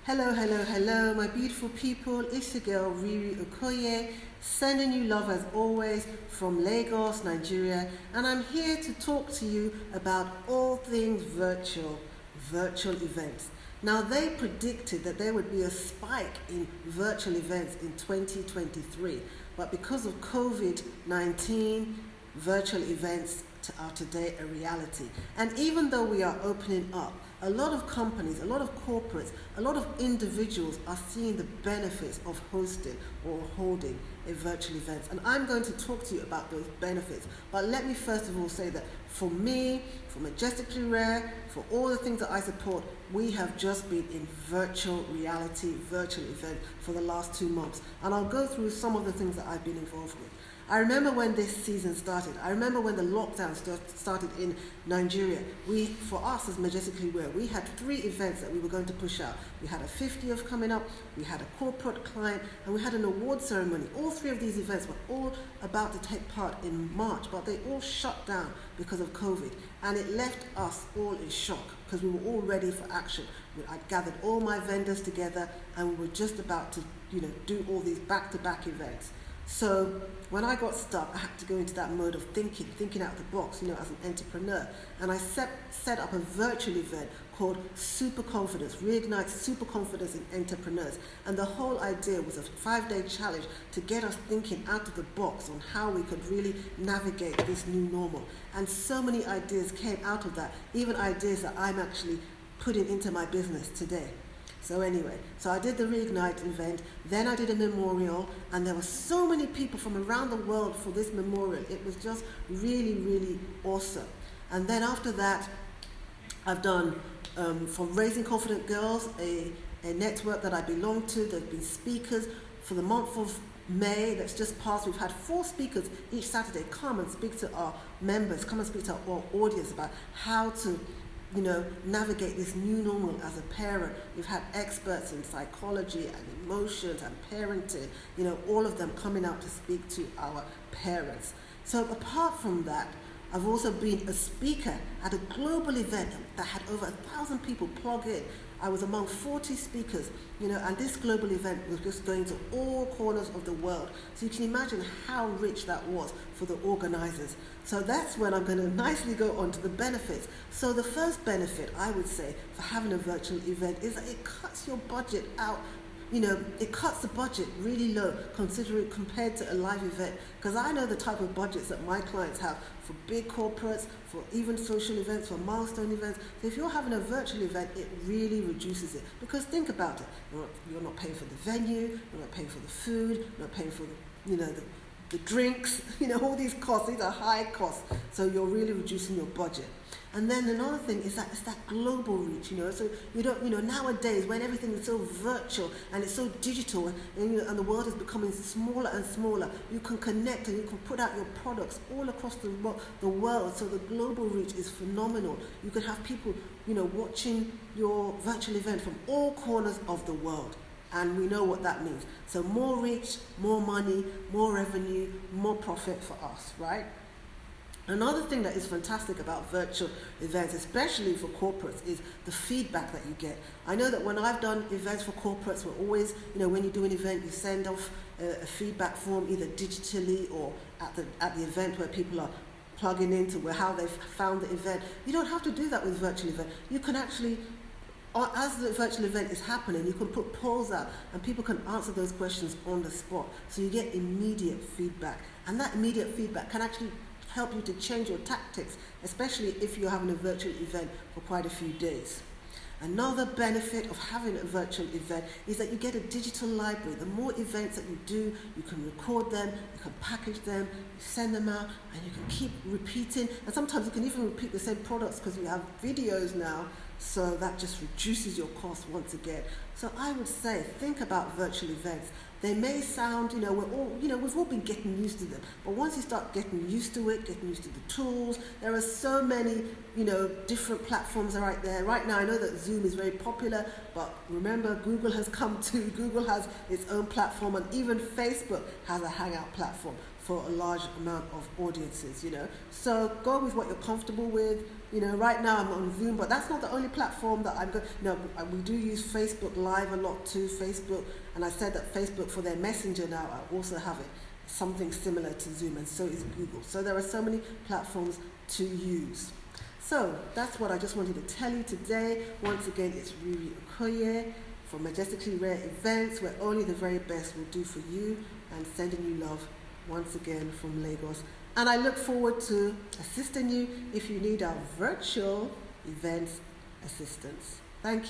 Hello, hello, hello, my beautiful people. It's your girl, RiRi Okoye, sending you love as always from Lagos, Nigeria. And I'm here to talk to you about all things virtual events. Now, they predicted that there would be a spike in virtual events in 2023. But because of COVID-19, virtual events are today a reality. And even though we are opening up, a lot of companies, a lot of corporates, a lot of individuals are seeing the benefits of hosting or holding a virtual event. And I'm going to talk to you about those benefits. But let me first of all say that for me, for Majestically Rare, for all the things that I support, we have just been in virtual reality, virtual event for the last 2 months. And I'll go through some of the things that I've been involved with. I remember when this season started. I remember when the lockdown started in Nigeria. For us as Majestically Rare, we had 3 events that we were going to push out. We had a 50th coming up, we had a corporate client, and we had an award ceremony. All 3 of these events were all about to take part in March, but they all shut down because of COVID. And it left us all in shock because we were all ready for action. I gathered all my vendors together and we were just about to, do all these back-to-back events. So when I got stuck, I had to go into that mode of thinking out the box, as an entrepreneur. And I set up a virtual event called Super Confidence, Reignite Super Confidence in Entrepreneurs. And the whole idea was a 5-day challenge to get us thinking out of the box on how we could really navigate this new normal. And so many ideas came out of that, even ideas that I'm actually putting into my business today. So anyway, I did the Reignite event, then I did a memorial, and there were so many people from around the world for this memorial. It was just really, really awesome. And then after that, I've done, for Raising Confident Girls, a network that I belong to. There have been speakers for the month of May that's just passed. We've had 4 speakers each Saturday come and speak to our members, come and speak to our audience about how to navigate this new normal as a parent. We've had experts in psychology and emotions and parenting, all of them coming out to speak to our parents. So apart from that, I've also been a speaker at a global event that had over 1,000 people plug in. I was among 40 speakers, and this global event was just going to all corners of the world. So you can imagine how rich that was for the organizers. So that's when I'm going to nicely go on to the benefits. So the first benefit, I would say, for having a virtual event is that it cuts your budget out. It cuts the budget really low considering compared to a live event. Because I know the type of budgets that my clients have for big corporates, for even social events, for milestone events. So if you're having a virtual event, it really reduces it. Because think about it, you're not paying for the venue, you're not paying for the food, you're not paying for the drinks, all these costs. These are high costs. So you're really reducing your budget. And then another thing is that it's that global reach, so you don't, nowadays when everything is so virtual and it's so digital and the world is becoming smaller and smaller, you can connect and you can put out your products all across the world. So the global reach is phenomenal. You can have people, watching your virtual event from all corners of the world. And we know what that means. So more reach, more money, more revenue, more profit for us, right? Another thing that is fantastic about virtual events, especially for corporates, is the feedback that you get. I know that when I've done events for corporates, we're always, when you do an event, you send off a feedback form either digitally or at the event where people are plugging into how they've found the event. You don't have to do that with virtual event. You can actually, as the virtual event is happening, you can put polls out and people can answer those questions on the spot. So you get immediate feedback. And that immediate feedback can actually help you to change your tactics, especially if you're having a virtual event for quite a few days. Another benefit of having a virtual event is that you get a digital library. The more events that you do, you can record them, you can package them, you send them out, and you can keep repeating. And sometimes you can even repeat the same products because you have videos now, so that just reduces your cost once again. So I would say, think about virtual events. They may sound, we've all been getting used to them. But once you start getting used to it, getting used to the tools, there are so many, different platforms right there. Right now, I know that Zoom is very popular, but remember, Google has its own platform, and even Facebook has a Hangout platform. for a large amount of audiences, So go with what you're comfortable with. Right now I'm on Zoom, but that's not the only platform that I'm going. We do use Facebook Live a lot too, Facebook, and I said that Facebook for their messenger now, I also have it something similar to Zoom, and so is Google. So there are so many platforms to use. So that's what I just wanted to tell you today. Once again, it's RiRi Okoye from Majestically Rare Events, where only the very best will do for you, and sending you love once again from Lagos. And I look forward to assisting you if you need our virtual events assistance. Thank you.